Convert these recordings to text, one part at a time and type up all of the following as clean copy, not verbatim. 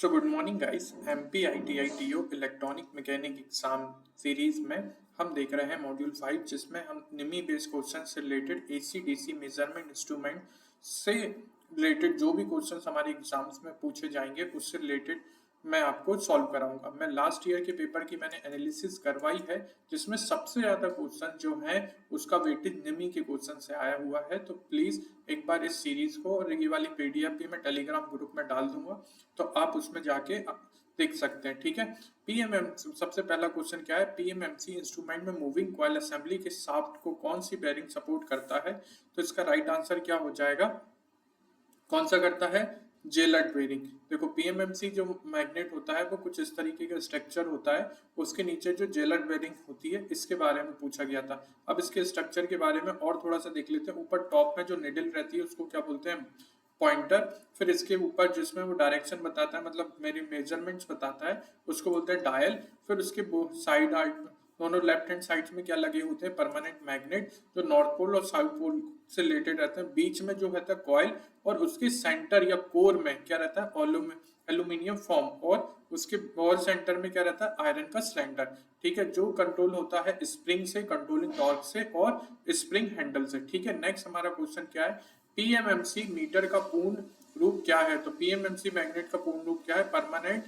So good morning guys. MPITITO electronic mechanic exam series में हम देख रहे हैं मॉड्यूल 5, जिसमें हम निमी बेस्ड क्वेश्चन से रिलेटेड AC/DC मेजरमेंट इंस्ट्रूमेंट से रिलेटेड जो भी क्वेश्चंस हमारे एग्जाम्स में पूछे जाएंगे उससे रिलेटेड मैं आपको सॉल्व कराऊंगा। मैं लास्ट ईयर के पेपर की मैंने एनालिसिस करवाई है, जिसमें सबसे ज्यादा क्वेश्चन जो है उसका वेटेज निमी के क्वेश्चन से आया हुआ है। तो प्लीज एक बार इस सीरीज को और ये वाली PDF भी मैं टेलीग्राम ग्रुप में डाल दूंगा, तो आप उसमें जाके देख सकते हैं। ठीक है। पीएमएम सबसे पहला क्वेश्चन क्या है, पीएमएमसी इंस्ट्रूमेंट में मूविंग कॉइल असेंबली के शाफ्ट को कौन सी बेरिंग सपोर्ट करता है? तो इसका राइट आंसर क्या हो जाएगा, कौन सा करता है? जेलट बेरिंग। देखो पीएमएमसी जो मैग्नेट होता है वो कुछ इस तरीके का स्ट्रक्चर होता है, उसके नीचे जो जेलट बेरिंग होती है इसके बारे में पूछा गया था। अब इसके स्ट्रक्चर के बारे में और थोड़ा सा देख लेते हैं। ऊपर टॉप में जो निडल रहती है उसको क्या बोलते हैं? पॉइंटर। फिर इसके ऊपर जिसमें वो डायरेक्शन बताता है, मतलब मेरी मेजरमेंट्स बताता है, उसको बोलते हैं डायल। फिर उसके साइड दोनों लेफ्ट हैंड साइड में क्या लगे होते हैं? परमानेंट मैग्नेट, जो नॉर्थ पोल और साउथ पोल से रिलेटेड रहते हैं। बीच में जो रहता है कॉइल, और उसके सेंटर या कोर में क्या रहता है? एल्यूमिनियम फॉर्म, और उसके और सेंटर में क्या रहता है? आयरन का सिलेंडर। ठीक है, जो कंट्रोल होता है स्प्रिंग से, कंट्रोलिंग टॉर्क से और स्प्रिंग हैंडल से। ठीक है। नेक्स्ट हमारा क्वेश्चन क्या है, पीएमएमसी मीटर का पूर्ण रूप क्या है? तो पीएमएमसी मैग्नेट का पूर्ण रूप क्या है? परमानेंट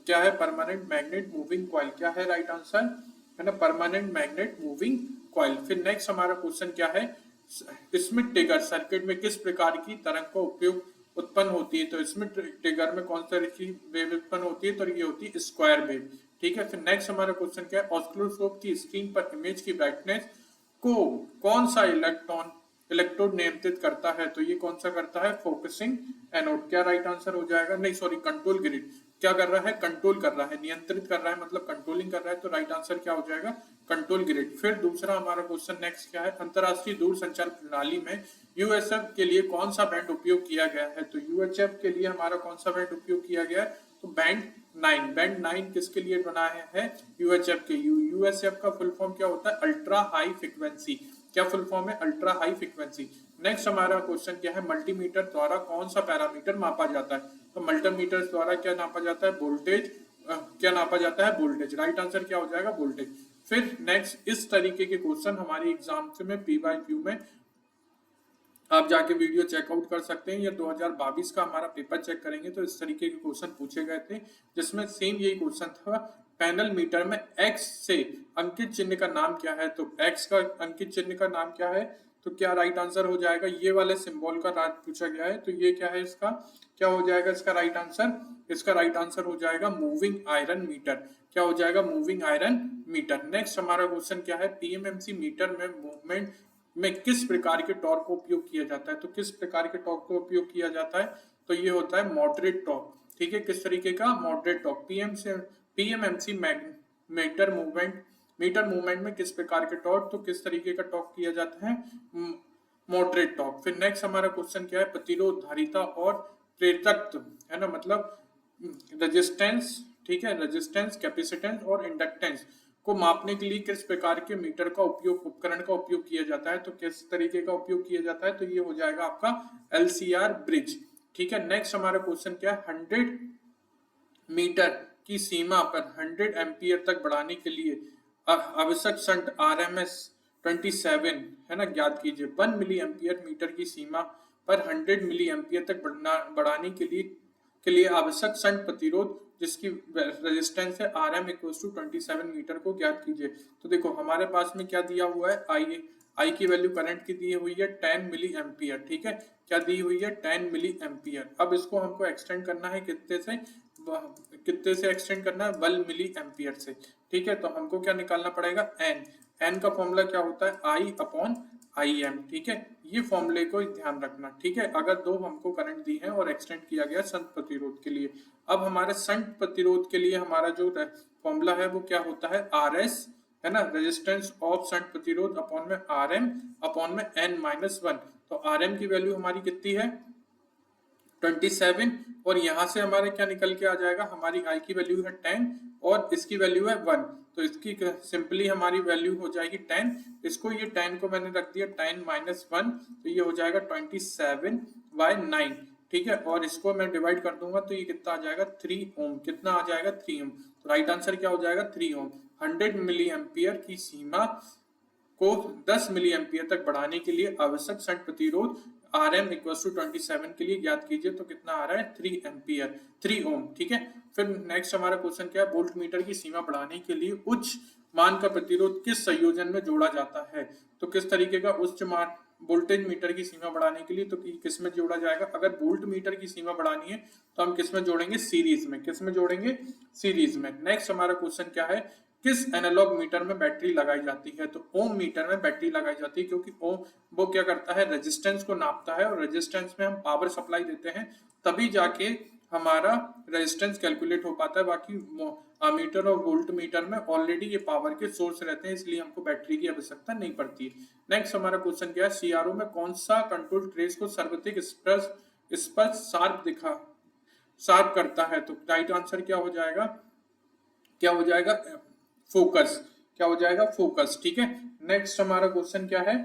क्या है? Permanent magnet moving coil. क्या है राइट आंसर? है ना, परमानेंट मैग्नेट मूविंग कॉइल। फिर नेक्स्ट हमारा क्वेश्चन क्या है, स्मिथ ट्रिगर सर्किट में किस प्रकार की तरंग का उपयोग उत्पन्न होती है? तो स्मिथ ट्रिगर में कौन सा की वेव उत्पन्न होती है? तो ये होती है स्क्वायर वेव। ठीक है। फिर नेक्स्ट हमारा क्वेश्चन क्या है, ऑस्किलोस्कोप की स्क्रीन पर इमेज की ब्राइटनेस को कौन सा इलेक्ट्रोड नियंत्रित करता है? तो ये कौन सा करता है? Focusing anode. क्या राइट आंसर हो जाएगा? नहीं सॉरी, कंट्रोल ग्रिड। क्या कर रहा है? कंट्रोल कर रहा है, नियंत्रित कर रहा है, मतलब कंट्रोलिंग कर रहा है। तो राइट आंसर क्या हो जाएगा? Control grid. फिर दूसरा हमारा क्वेश्चन नेक्स्ट क्या है, अंतरराष्ट्रीय दूरसंचार प्रणाली में यूएचएफ के लिए कौन सा बैंड उपयोग किया गया है? तो यूएचएफ के लिए हमारा कौन सा बैंड उपयोग किया गया है? तो बैंड 9। बैंड 9 किसके लिए बनाया है? यूएचएफ के। यूएचएफ का फुल फॉर्म क्या होता है? Ultra high frequency. क्या फुल फॉर्म है? Ultra high frequency. नेक्स्ट हमारा क्वेश्चन क्या है, मल्टीमीटर द्वारा कौन सा पैरामीटर मापा जाता है? तो मल्टीमीटर द्वारा क्या नापा जाता है? वोल्टेज। क्या नापा जाता है? वोल्टेज। राइट आंसर क्या हो जाएगा? वोल्टेज। फिर नेक्स्ट इस तरीके के क्वेश्चन हमारी एग्जाम में PYQ में आप जाके वीडियो चेकआउट कर सकते हैं, या 2022 का हमारा पेपर चेक करेंगे तो इस तरीके के क्वेश्चन पूछे गए थे, जिसमें सेम यही क्वेश्चन था। पैनल मीटर में X से अंकित चिन्ह का नाम क्या है? तो X का अंकित चिन्ह का नाम क्या है? तो क्या राइट आंसर हो जाएगा? ये वाले सिंबल का राइट पूछा गया है, तो ये क्या है? इसका क्या हो जाएगा? इसका राइट आंसर, इसका राइट आंसर हो जाएगा मूविंग आयरन मीटर। क्या हो जाएगा? Moving iron meter. नेक्स्ट हमारा क्वेश्चन क्या है, पीएमएमसी मीटर में मूवमेंट में किस प्रकार के टॉर्क को उपयोग किया जाता है? तो किस प्रकार के टॉर्क को उपयोग किया जाता है? तो ये होता है मॉडरेट टॉर्क। ठीक है, किस तरीके का? Moderate torque. PMMC meter movement में किस प्रकार के टॉर्क, तो किस तरीके का टॉर्क किया जाता है? Moderate torque. फिर नेक्स्ट हमारा क्वेश्चन क्या है, प्रतिरोध, धारिता और प्रेरकत्व, है ना, मतलब रेजिस्टेंस। ठीक है, रेजिस्टेंस, कैपेसिटेंस और इंडक्टेंस को मापने के लिए किस प्रकार के मीटर का उपयोग, उपकरण का उपयोग किया जाता है? तो किस तरीके का उपयोग किया जाता है? तो ये हो जाएगा आपका LCR ब्रिज। ठीक है। नेक्स्ट हमारा क्वेश्चन क्या है, 100 मीटर की सीमा पर 100 एम्पियर तक बढ़ाने के लिए आवश्यक शंट RMS 27, है ना, ज्ञात कीजिए। 1 मिली एम्पियर मीटर की सीमा पर 100 मिली एम्पियर तक बढ़ाने के लिए आवश्यक शंट प्रतिरोध, जिसकी रेजिस्टेंस है RM इक्वल्स टू 27 मीटर, को ज्ञात कीजिए। तो देखो हमारे पास में क्या दिया हुआ है, आई की वैल्यू करंट की दी हुई है 10 मिली एम्पियर। ठीक है, क्या दी हुई है? 10 मिली एम्पियर। अब इसको हमको एक्सटेंड करना है कितने से एक्सटेंड करना है? 1 मिली एम्पियर से। ठीक है, तो हमको क्या निकालना पड़ेगा? एन का फॉर्मूला क्या होता है? I/IM। ठीक है, ये फॉर्मूले को ध्यान रखना। ठीक है, अगर दो हमको करंट दी है और एक्सटेंड किया गया शंट प्रतिरोध के लिए। अब हमारे शंट प्रतिरोध के लिए हमारा जो फॉर्मूला है वो क्या होता है? RS, है ना, रेजिस्टेंस ऑफ शंट प्रतिरोध अपॉन में RM अपॉन में N-1। तो RM की वैल्यू हमारी कितनी है? 27, और यहां से हमारे क्या निकल के आ जाएगा? हमारी I की वैल्यू है 10 और इसकी वैल्यू है 1, तो इसकी सिंपली हमारी वैल्यू हो जाएगी 10। इसको ये 10 को मैंने रख दिया 10 - 1, तो ये हो जाएगा 27/9। ठीक है, और इसको मैं डिवाइड कर दूंगा तो ये कितना आ जाएगा 3 ओम, कितना आ जाएगा 3 ओम। तो राइट आंसर क्या हो जाएगा 3 ओम। 100 मिली एम्पियर की सीमा को 10 मिली एम्पियर तक बढ़ाने के लिए आवश्यक शंट प्रतिरोध Rm इक्वल टू 27 के लिए ज्ञात कीजिए, तो कितना आ रहा है 3 एम्पियर 3 ओम। ठीक है, फिर नेक्स्ट हमारा क्वेश्चन क्या है, वोल्ट मीटर की सीमा बढ़ाने के लिए उच्च मान का प्रतिरोध किस संयोजन में जोड़ा जाता है। तो किस तरीके का उच्च मान वोल्टेज मीटर की सीमा बढ़ाने के लिए, तो किस में जोड़ा जाएगा। अगर वोल्ट मीटर की सीमा बढ़ानी है तो हम किस में जोड़ेंगे, सीरीज में। किस में जोड़ेंगे, सीरीज में। नेक्स्ट हमारा क्वेश्चन क्या है, किस एनालॉग मीटर में बैटरी लगाई जाती है। तो ओम मीटर में बैटरी लगाई जाती है, क्योंकि ओम वो क्या करता है, रेजिस्टेंस को नापता है, और रेजिस्टेंस में हम पावर सप्लाई देते हैं तभी जाके हमारा रेजिस्टेंस कैलकुलेट हो पाता है। बाकी मीटर और वोल्ट मीटर में ऑलरेडी ये पावर के सोर्स रहते हैं, इसलिए हमको बैटरी की आवश्यकता नहीं पड़ती है। नेक्स्ट हमारा क्वेश्चन क्या है, सीआरओ में कौन सा कंट्रोल ट्रेस को सर्वाधिक स्पष्ट शार्प करता है। तो राइट आंसर क्या हो जाएगा, फोकस। क्या हो जाएगा, फोकस। ठीक है, नेक्स्ट हमारा क्वेश्चन क्या है,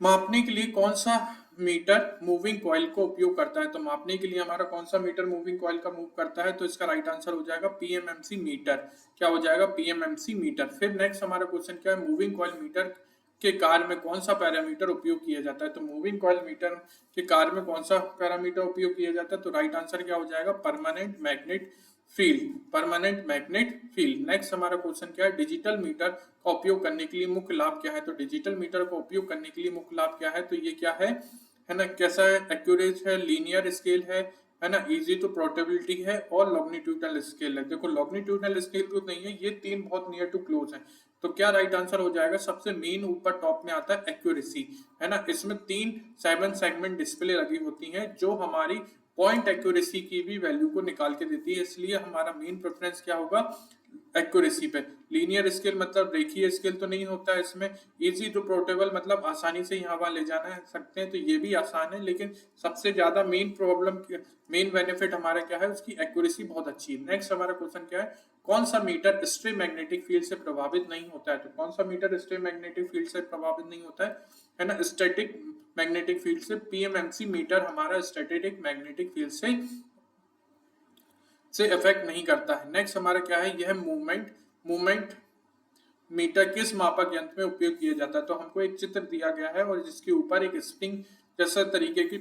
मापने के लिए कौन सा मीटर मूविंग कॉइल को उपयोग करता है। तो मापने के लिए हमारा कौन सा मीटर मूविंग कॉइल का मूव करता है, तो इसका राइट आंसर हो जाएगा पीएमएमसी मीटर। क्या हो जाएगा, पीएमएमसी मीटर। फिर नेक्स्ट हमारा क्वेश्चन क्या है, मूविंग कॉइल मीटर के कार्य में कौन सा पैरामीटर उपयोग किया जाता है। तो मूविंग कॉइल मीटर के कार्य में कौन सा पैरामीटर उपयोग किया जाता है, तो राइट आंसर क्या हो जाएगा, permanent magnet field. Permanent magnet field. Next हमारा क्वेश्चन क्या है, डिजिटल मीटर का उपयोग करने के लिए मुख्य लाभ क्या है। तो डिजिटल मीटर का उपयोग करने के लिए मुख्य लाभ क्या है, तो ये क्या है ना, कैसा है, एक्यूरेट है, लीनियर स्केल है ना, इजी टू पोर्टेबिलिटी है, और लॉन्गिट्यूडनल स्केल है। देखो लॉन्गिट्यूडनल स्केल तो नहीं है, ये तीन बहुत नियर टू क्लोज है। तो क्या राइट आंसर हो जाएगा, सबसे मेन ऊपर टॉप में आता है एक्यूरेसी, है ना। इसमें 7 सेगमेंट डिस्प्ले लगी होती हैं जो हमारी पॉइंट एक्यूरेसी की भी वैल्यू को निकाल के देती है, इसलिए हमारा मेन प्रेफरेंस क्या होगा, एक्यूरेसी पे। लीनियर स्केल मतलब रेखीय स्केल तो नहीं होता है इसमें। इजी टू पोर्टेबल मतलब आसानी से यहाँ वहां ले जाना है सकते हैं, तो ये भी आसान है, लेकिन सबसे ज्यादा मेन बेनिफिट हमारा क्या है, उसकी एक्यूरेसी बहुत अच्छी है। नेक्स्ट हमारा क्वेश्चन क्या है, कौन सा मीटर स्ट्रे मैग्नेटिक फील्ड से प्रभावित नहीं होता है। तो कौन सा मीटर स्ट्रे मैग्नेटिक फील्ड से प्रभावित नहीं होता है ना, स्टैटिक मैग्नेटिक फील्ड से। पीएमएमसी मीटर हमारा स्टैटिक मैग्नेटिक फील्ड से इफेक्ट नहीं करता है। नेक्स्ट हमारा क्या है, यह मूवमेंट मीटर किस मापक यंत्र में उपयोग किया जाता है। तो हमको एक चित्र दिया गया है और जिसके ऊपर एक स्प्रिंग जैसा तरीके की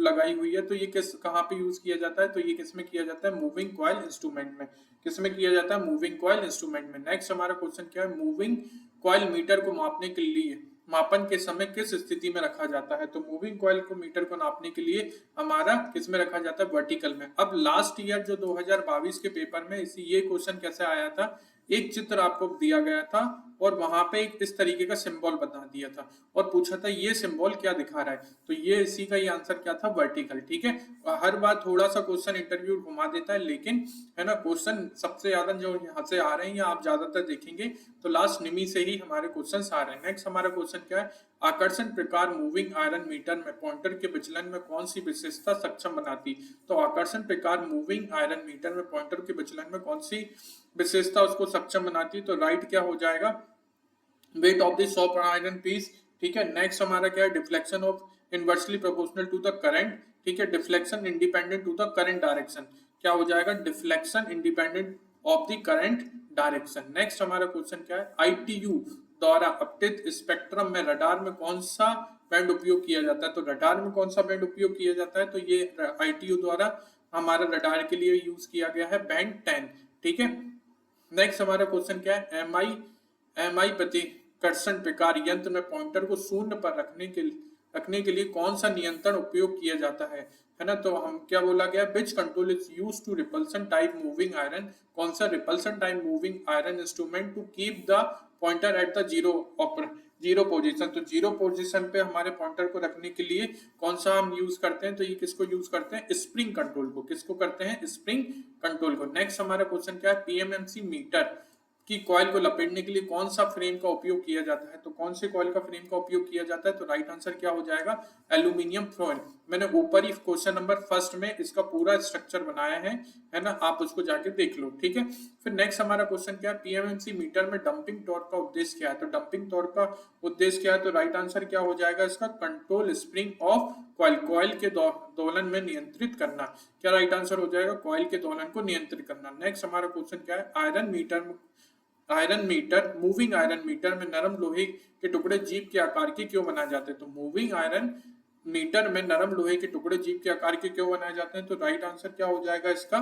लगाई हुई है, तो ये कहाँ पे यूज किया जाता है, तो ये किस में किया जाता है, मूविंग कॉइल इंस्ट्रूमेंट में। किस में किया जाता है, मूविंग कॉइल इंस्ट्रूमेंट में। नेक्स्ट हमारा क्वेश्चन क्या है, मूविंग कॉइल मीटर को मापने के लिए मापन के समय किस स्थिति में रखा जाता है। तो मूविंग कॉइल को मीटर को नापने के लिए हमारा किस में रखा जाता है, वर्टिकल में। अब लास्ट ईयर जो 2022 के पेपर में ये क्वेश्चन कैसे आया था, एक चित्र आपको दिया गया था और वहां पे एक इस तरीके का सिंबल बता दिया था और पूछा था ये सिंबल क्या दिखा रहा है, तो ये इसी का ये आंसर क्या था, वर्टिकल। ठीक है, हर बार थोड़ा सा क्वेश्चन इंटरव्यू घुमा देता है, लेकिन है ना क्वेश्चन सबसे ज्यादा जो यहाँ से आ रहे हैं या आप ज्यादातर देखेंगे तो लास्ट निमी से ही हमारे क्वेश्चन आ रहे हैं। नेक्स्ट हमारा क्वेश्चन क्या है, आकर्षण प्रकार मूविंग आयरन मीटर में पॉइंटर के विचलन में कौन सी विशेषता सक्षम बनाती। तो आकर्षण प्रकार मूविंग आयरन मीटर में पॉइंटर के विचलन में कौन सी विशेषता उसको सक्षम बनाती है, तो राइट क्या हो जाएगा, weight of the soft iron piece. ठीक है, नेक्स्ट हमारा क्या है, deflection of inversely proportional to the current. ठीक है, deflection independent to the current direction. क्या हो जाएगा, deflection independent of the current direction. Next हमारा क्वेश्चन क्या है, आईटीयू द्वारा अपडेट स्पेक्ट्रम में रडार में कौन सा बैंड उपयोग किया जाता है। तो रडार में कौन सा बैंड उपयोग किया जाता है, तो ये आईटीयू द्वारा हमारा रडार के लिए यूज किया गया है बैंड 10। ठीक है, नेक्स्ट हमारा क्वेश्चन क्या है, एम आई प्रतिकर्षण प्रकार यंत्र में पॉइंटर को शून्य पर रखने के लिए कौन सा नियंत्रण उपयोग किया जाता है ना। तो हम क्या बोला गया, which control is used to repulsion type moving iron. कौन सा repulsion type moving iron instrument to keep the pointer at the zero position. तो जीरो पोजीशन पे हमारे पॉइंटर को रखने के लिए कौन सा हम यूज करते हैं, तो ये किसको यूज करते हैं, स्प्रिंग कंट्रोल को। किसको करते हैं, स्प्रिंग कंट्रोल को। नेक्स्ट हमारा क्वेश्चन क्या है, पीएमएमसी मीटर की कॉइल को लपेटने के लिए कौन सा फ्रेम का उपयोग किया जाता है। तो कौन से कॉइल का फ्रेम का उपयोग किया जाता है, तो राइट आंसर क्या हो जाएगा, एल्यूमिनियम फ्रेम मैंने ऊपर ही क्वेश्चन नंबर फर्स्ट में इसका पूरा स्ट्रक्चर बनाया है ना, आप उसको जाके देख लो, ठीक है। फिर नेक्स्ट हमारा क्वेश्चन क्या है, पीएमएमसी मीटर में डंपिंग टॉर्क का उद्देश्य क्या है। तो डंपिंग टॉर्क का उद्देश्य क्या है, तो राइट आंसर क्या हो जाएगा इसका, control spring of coil, coil के दोलन में नियंत्रित करना। क्या राइट आंसर हो जाएगा, कॉइल के दोलन को नियंत्रित करना। नेक्स्ट हमारा क्वेश्चन क्या है, मूविंग आयरन मीटर में नरम लोहे के टुकड़े जीप के आकार के क्यों बनाए जाते हैं। तो मूविंग आयरन मीटर में नरम लोहे के टुकड़े जीप के आकार के क्यों बनाए जाते हैं। तो राइट आंसर क्या हो जाएगा इसका,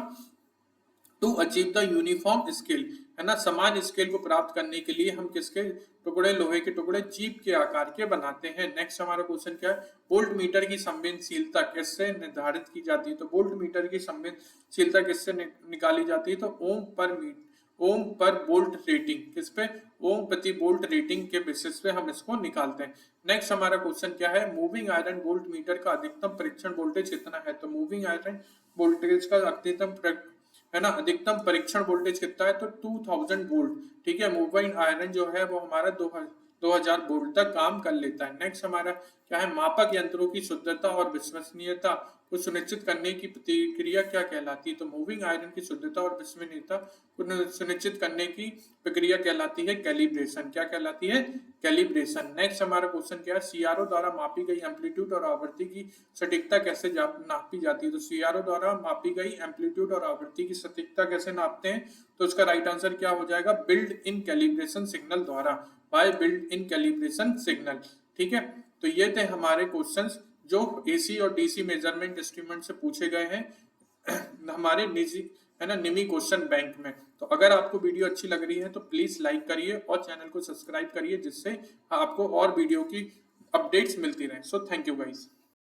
to achieve the uniform scale, है ना, समान स्केल को प्राप्त करने के लिए हम किसके टुकड़े, लोहे के टुकड़े जीप के आकार के बनाते हैं। नेक्स्ट हमारा क्वेश्चन क्या है, वोल्ट मीटर की संवेदनशीलता किससे निर्धारित की जाती है। तो वोल्ट मीटर की संवेदनशीलता किससे निकाली जाती है। तो ओम पर वोल्ट रेटिंग, किस पे, ओम प्रति वोल्ट रेटिंग के बेसिस पे हम इसको निकालते हैं। नेक्स्ट हमारा क्वेश्चन क्या है, मूविंग आयरन वोल्ट मीटर का अधिकतम परीक्षण वोल्टेज कितना है। तो मूविंग आयरन वोल्टेज का अधिकतम परीक्षण वोल्टेज कितना है। तो 2000 वोल्ट, ठीक है। मूविंग आयरन जो है वो हमारा 2000 वोल्ट तक काम कर लेता है। नेक्स्ट हमारा क्या है, मापक यंत्रों की शुद्धता और विश्वसनीयता को सुनिश्चित करने की प्रक्रिया क्या कहलाती है। तो मूविंग आयरन की शुद्धता और विश्वसनीयता को सुनिश्चित करने की प्रक्रिया कहलाती है कैलिब्रेशन। क्या कहलाती है, कैलिब्रेशन। नेक्स्ट हमारा क्वेश्चन क्या है, सीआरओ द्वारा मापी गई एम्पलीट्यूड और आवृत्ति की सटीकता कैसे नापी जाती है। तो सीआरओ द्वारा मापी गई एम्पलीट्यूड और आवृत्ति की सटीकता कैसे नापते हैं। तो इसका राइट आंसर क्या हो जाएगा, बिल्ड इन कैलिब्रेशन सिग्नल द्वारा, by build in calibration signal, ठीक है। तो ये थे हमारे क्वेश्चंस जो एसी और डीसी मेजरमेंट इंस्ट्रूमेंट से पूछे गए हैं हमारे निजी, है ना, निमी क्वेश्चन बैंक में। तो अगर आपको वीडियो अच्छी लग रही है तो प्लीज लाइक करिए और चैनल को सब्सक्राइब करिए, जिससे आपको और वीडियो की अपडेट्स मिलती रहे। So thank you guys.